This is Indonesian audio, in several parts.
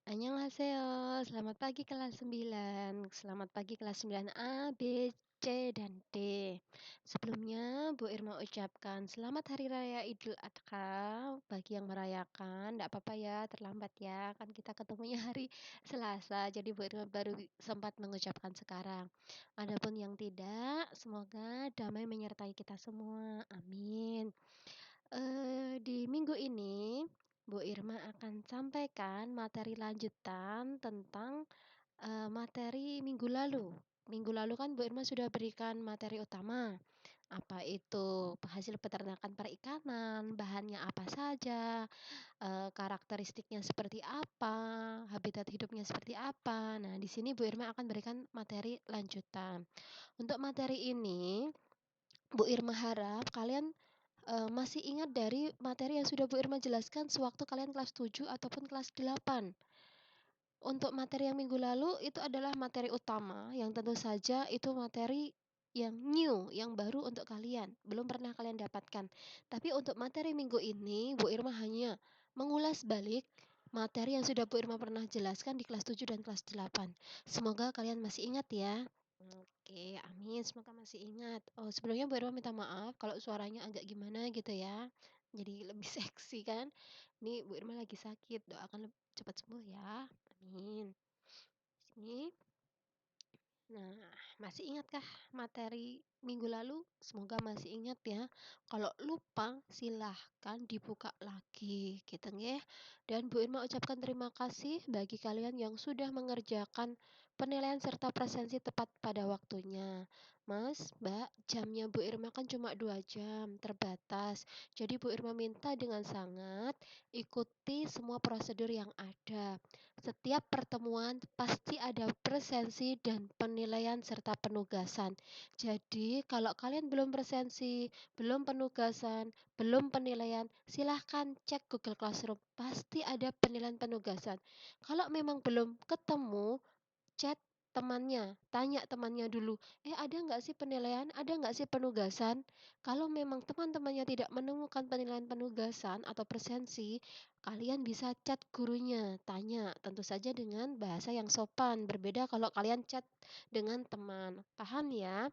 Annyeonghaseyo, selamat pagi kelas 9. Selamat pagi kelas 9 A, B, C, dan D. Sebelumnya, Bu Irma ucapkan selamat Hari Raya Idul Adha bagi yang merayakan. Nggak apa-apa ya, terlambat ya. Kan kita ketemunya hari Selasa, jadi Bu Irma baru sempat mengucapkan sekarang. Adapun yang tidak, semoga damai menyertai kita semua. Amin. Di minggu ini, Bu Irma akan sampaikan materi lanjutan tentang, materi minggu lalu. Minggu lalu kan Bu Irma sudah berikan materi utama, apa itu hasil peternakan perikanan, bahannya apa saja, karakteristiknya seperti apa, habitat hidupnya seperti apa. Nah, di sini Bu Irma akan berikan materi lanjutan. Untuk materi ini, Bu Irma harap kalian masih ingat dari materi yang sudah Bu Irma jelaskan sewaktu kalian kelas 7 ataupun kelas 8. Untuk materi yang minggu lalu itu adalah materi utama yang tentu saja itu materi yang new, yang baru untuk kalian, belum pernah kalian dapatkan. Tapi untuk materi minggu ini, Bu Irma hanya mengulas balik materi yang sudah Bu Irma pernah jelaskan di kelas 7 dan kelas 8. Semoga kalian masih ingat ya. Oke, amin. Semoga masih ingat. Oh, sebelumnya Bu Irma minta maaf kalau suaranya agak gimana gitu ya. Jadi lebih seksi kan. Ini Bu Irma lagi sakit. Doakan cepat sembuh ya. Amin. Sini. Nah, masih ingatkah materi minggu lalu? Semoga masih ingat ya. Kalau lupa silahkan dibuka lagi gitu nggih. Dan Bu Irma ucapkan terima kasih bagi kalian yang sudah mengerjakan penilaian serta presensi tepat pada waktunya. Mas, Mbak, jamnya Bu Irma kan cuma 2 jam, terbatas. Jadi Bu Irma minta dengan sangat ikuti semua prosedur yang ada. Setiap pertemuan pasti ada presensi dan penilaian serta penugasan. Jadi, kalau kalian belum presensi, belum penugasan, belum penilaian, silahkan cek Google Classroom. Pasti ada penilaian penugasan. Kalau memang belum ketemu, chat temannya, tanya temannya dulu, ada nggak sih penilaian, ada nggak sih penugasan? Kalau memang teman-temannya tidak menemukan penilaian penugasan atau presensi, kalian bisa chat gurunya, tanya, tentu saja dengan bahasa yang sopan, berbeda kalau kalian chat dengan teman. Paham ya?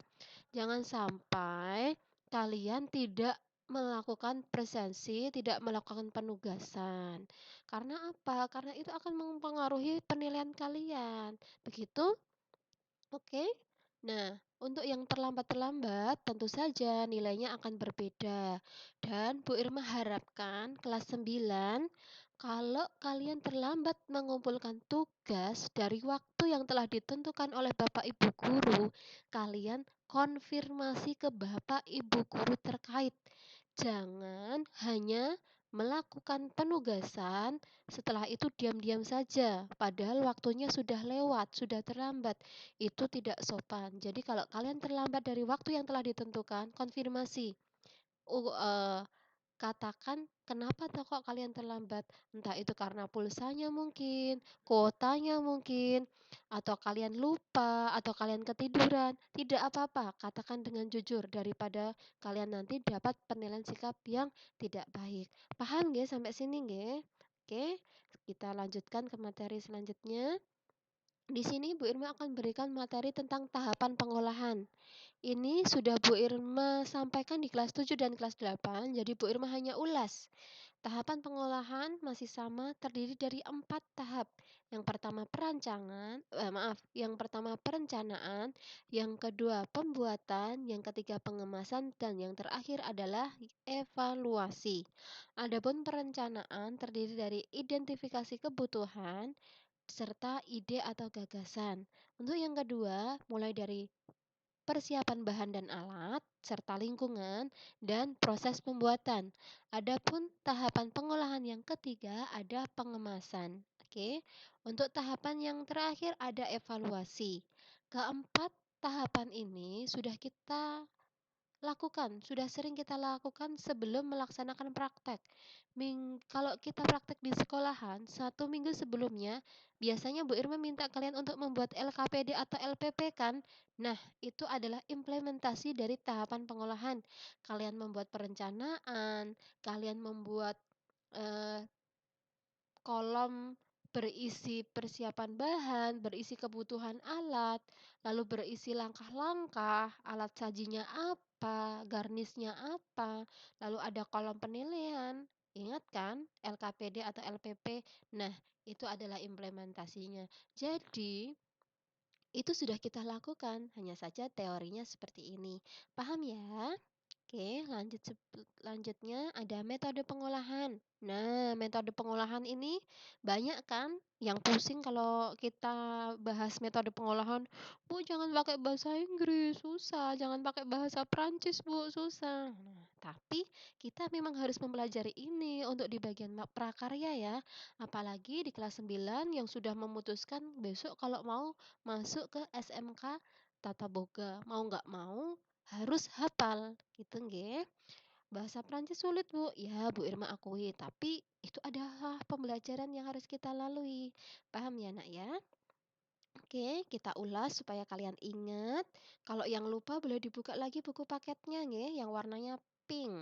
Jangan sampai kalian tidak melakukan presensi, tidak melakukan penugasan. Karena apa? Karena itu akan mempengaruhi penilaian kalian. Begitu? Oke. Nah, untuk yang terlambat-terlambat tentu saja nilainya akan berbeda. Dan Bu Irma harapkan kelas 9 kalau kalian terlambat mengumpulkan tugas dari waktu yang telah ditentukan oleh Bapak Ibu guru, kalian konfirmasi ke Bapak Ibu guru terkait. Jangan hanya melakukan penugasan, setelah itu diam-diam saja, padahal waktunya sudah lewat, sudah terlambat. Itu tidak sopan. Jadi kalau kalian terlambat dari waktu yang telah ditentukan, konfirmasi. Uh, eee, Katakan, "Kenapa toh kok kalian terlambat?" Entah itu karena pulsanya mungkin, kuotanya mungkin, atau kalian lupa, atau kalian ketiduran. Tidak apa-apa, katakan dengan jujur daripada kalian nanti dapat penilaian sikap yang tidak baik. Paham nggih sampai sini nggih? Oke, kita lanjutkan ke materi selanjutnya. Di sini Bu Irma akan berikan materi tentang tahapan pengolahan. Ini sudah Bu Irma sampaikan di kelas 7 dan kelas 8, jadi Bu Irma hanya ulas. Tahapan pengolahan masih sama, terdiri dari 4 tahap. Yang pertama perencanaan, yang kedua pembuatan, yang ketiga pengemasan, dan yang terakhir adalah evaluasi. Adapun perencanaan terdiri dari identifikasi kebutuhan, serta ide atau gagasan. Untuk yang kedua, mulai dari persiapan bahan dan alat, serta lingkungan, dan proses pembuatan. Adapun tahapan pengolahan yang ketiga ada pengemasan. Oke, untuk tahapan yang terakhir ada evaluasi. Keempat tahapan ini sudah kita lakukan, sudah sering kita lakukan sebelum melaksanakan praktek. Kalau kita praktek di sekolahan, 1 minggu sebelumnya, biasanya Bu Irma minta kalian untuk membuat LKPD atau LPP kan? Nah, itu adalah implementasi dari tahapan pengolahan. Kalian membuat perencanaan, kalian membuat eh, kolom berisi persiapan bahan, berisi kebutuhan alat, lalu berisi langkah-langkah, alat sajinya apa, garnisnya apa, lalu ada kolom penilaian. Ingat kan LKPD atau LPP? Nah, itu adalah implementasinya. Jadi, itu sudah kita lakukan, hanya saja teorinya seperti ini. Paham ya? Oke, lanjutnya ada metode pengolahan. Nah, metode pengolahan ini banyak kan yang pusing kalau kita bahas metode pengolahan. Bu, jangan pakai bahasa Inggris, susah. Jangan pakai bahasa Prancis, Bu, susah. Nah, tapi kita memang harus mempelajari ini untuk di bagian prakarya ya. Apalagi di kelas 9 yang sudah memutuskan besok kalau mau masuk ke SMK Tata Boga. Mau nggak mau harus hafal, gitu nggih. Bahasa Prancis sulit, Bu. Ya, Bu Irma akui, tapi itu adalah pembelajaran yang harus kita lalui. Paham ya, Nak ya? Oke, kita ulas supaya kalian ingat. Kalau yang lupa boleh dibuka lagi buku paketnya nggih, yang warnanya pink.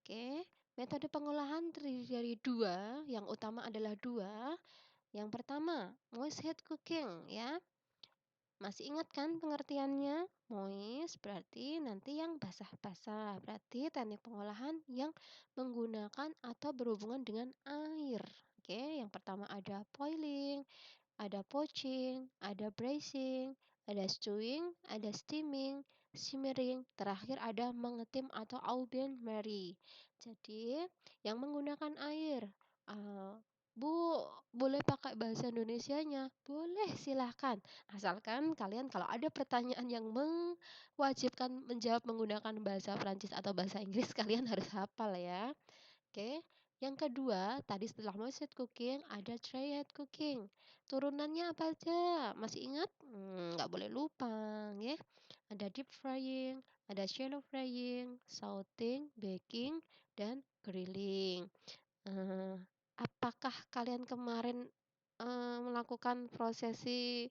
Oke, metode pengolahan terdiri dari dua, yang utama adalah dua. Yang pertama, moist head cooking ya. Masih ingat kan pengertiannya? Moist berarti nanti yang basah-basah. Berarti teknik pengolahan yang menggunakan atau berhubungan dengan air. Oke, yang pertama ada boiling, ada poaching, ada braising, ada stewing, ada steaming, simmering, terakhir ada mengetim atau au bain marie. Jadi, yang menggunakan air, Bu, boleh pakai bahasa Indonesianya? Boleh, silahkan. Asalkan kalian kalau ada pertanyaan yang mewajibkan menjawab menggunakan bahasa Prancis atau bahasa Inggris, kalian harus hafal ya. Oke, yang kedua, tadi setelah moist cooking ada dry head cooking. Turunannya apa aja? Masih ingat? Nggak boleh lupa, ya. Ada deep frying, ada shallow frying, sauteing, baking, dan grilling. Eh, apakah kalian kemarin melakukan prosesi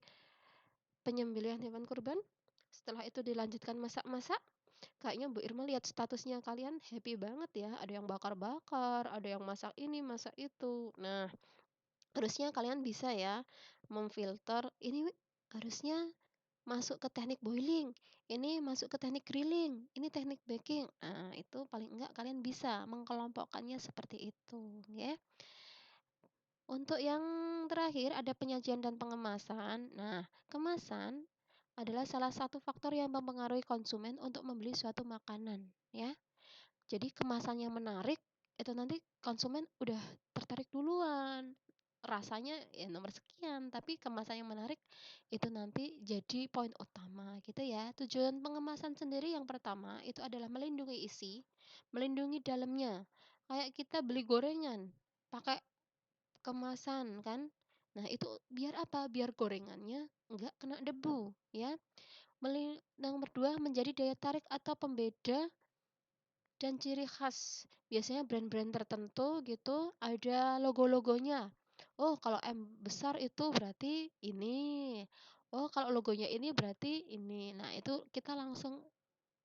penyembelihan hewan kurban? Setelah itu dilanjutkan masak-masak? Kayaknya Bu Irma lihat statusnya kalian happy banget ya. Ada yang bakar-bakar, ada yang masak ini, masak itu. Nah, harusnya kalian bisa ya memfilter ini harusnya masuk ke teknik boiling, ini masuk ke teknik grilling, ini teknik baking. Nah, itu paling enggak kalian bisa mengkelompokkannya seperti itu, ya. Untuk yang terakhir ada penyajian dan pengemasan. Nah, kemasan adalah salah satu faktor yang mempengaruhi konsumen untuk membeli suatu makanan, ya. Jadi kemasan yang menarik itu nanti konsumen udah tertarik duluan. Rasanya ya nomor sekian, tapi kemasan yang menarik itu nanti jadi poin utama gitu ya. Tujuan pengemasan sendiri yang pertama itu adalah melindungi isi, melindungi dalamnya. Kayak kita beli gorengan pakai kemasan kan. Nah, itu biar apa? Biar gorengannya nggak kena debu ya. Nomor dua menjadi daya tarik atau pembeda dan ciri khas. Biasanya brand-brand tertentu gitu ada logo-logonya. Oh, kalau M besar itu berarti ini. Oh, kalau logonya ini berarti ini. Nah, itu kita langsung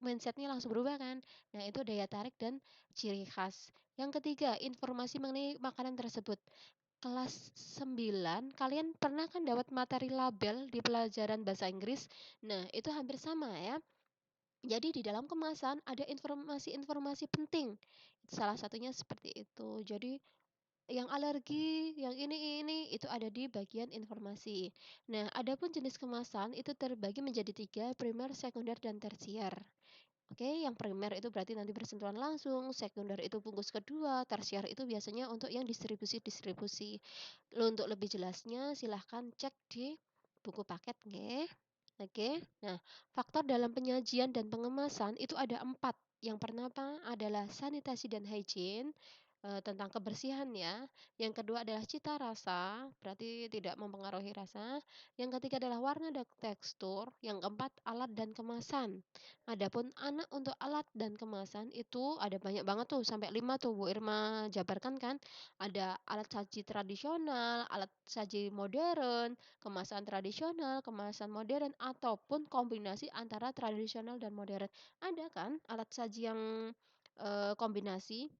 mindsetnya langsung berubah kan. Nah, itu daya tarik dan ciri khas. Yang ketiga, informasi mengenai makanan tersebut. Kelas 9 kalian pernah kan dapat materi label di pelajaran bahasa Inggris? Nah, itu hampir sama ya. Jadi di dalam kemasan ada informasi-informasi penting. Salah satunya seperti itu. Jadi yang alergi, yang ini itu ada di bagian informasi. Nah, adapun jenis kemasan itu terbagi menjadi tiga, primer, sekunder, dan tersier. Oke, yang primer itu berarti nanti bersentuhan langsung, sekunder itu bungkus kedua, tersier itu biasanya untuk yang distribusi-distribusi. Untuk lebih jelasnya silahkan cek di buku paket, nggih. Oke, nah faktor dalam penyajian dan pengemasan itu ada 4. Yang pertama adalah sanitasi dan hygiene, tentang kebersihan ya. Yang kedua adalah cita rasa, berarti tidak mempengaruhi rasa. Yang ketiga adalah warna dan tekstur. Yang keempat alat dan kemasan. Adapun anak untuk alat dan kemasan itu ada banyak banget tuh, sampai 5 tuh Bu Irma jabarkan kan. Ada alat saji tradisional, alat saji modern, kemasan tradisional, kemasan modern, ataupun kombinasi antara tradisional dan modern. Ada kan alat saji yang kombinasi,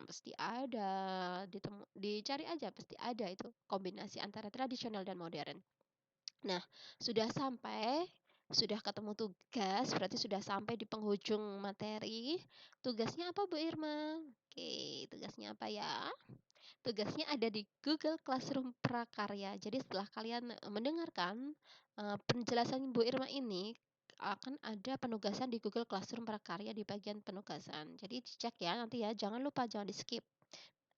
pasti ada, dicari aja pasti ada itu kombinasi antara tradisional dan modern. Nah, sudah sampai, sudah ketemu tugas, berarti sudah sampai di penghujung materi. Tugasnya apa Bu Irma? Oke, tugasnya apa ya? Tugasnya ada di Google Classroom Prakarya. Jadi setelah kalian, mendengarkan, penjelasan Bu Irma ini, akan ada penugasan di Google Classroom Prakarya di bagian penugasan. Jadi dicek ya nanti ya, jangan lupa jangan di-skip.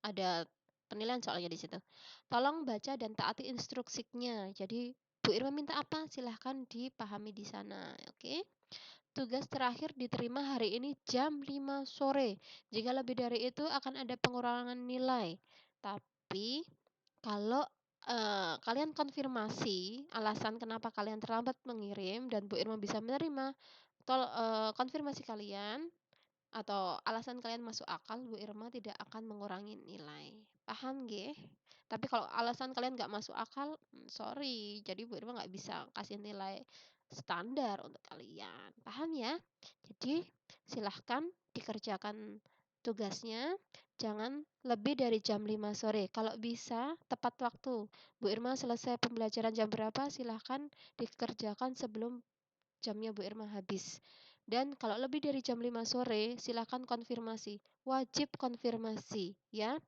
Ada penilaian soalnya di situ. Tolong baca dan taati instruksinya. Jadi Bu Irma minta apa? Silahkan dipahami di sana, oke? Tugas terakhir diterima hari ini jam 5 sore. Jika lebih dari itu akan ada pengurangan nilai. Tapi kalau, kalian konfirmasi alasan kenapa kalian terlambat mengirim dan Bu Irma bisa menerima konfirmasi kalian atau alasan kalian masuk akal, Bu Irma tidak akan mengurangi nilai. Paham nggih? Tapi kalau alasan kalian nggak masuk akal, sorry, jadi Bu Irma nggak bisa kasih nilai standar untuk kalian. Paham ya? Jadi silahkan dikerjakan tugasnya, jangan lebih dari jam 5 sore. Kalau bisa tepat waktu. Bu Irma selesai pembelajaran jam berapa, silahkan dikerjakan sebelum jamnya Bu Irma habis. Dan kalau lebih dari jam 5 sore, silakan konfirmasi. Wajib konfirmasi, ya.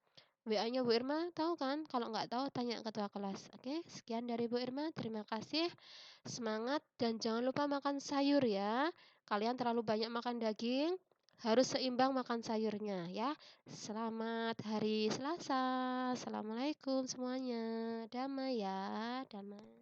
WA-nya Bu Irma tahu kan? Kalau nggak tahu tanya ketua kelas. Oke, sekian dari Bu Irma. Terima kasih. Semangat dan jangan lupa makan sayur ya. Kalian terlalu banyak makan daging, harus seimbang makan sayurnya ya. Selamat hari Selasa. Assalamualaikum semuanya. Damai ya, damai.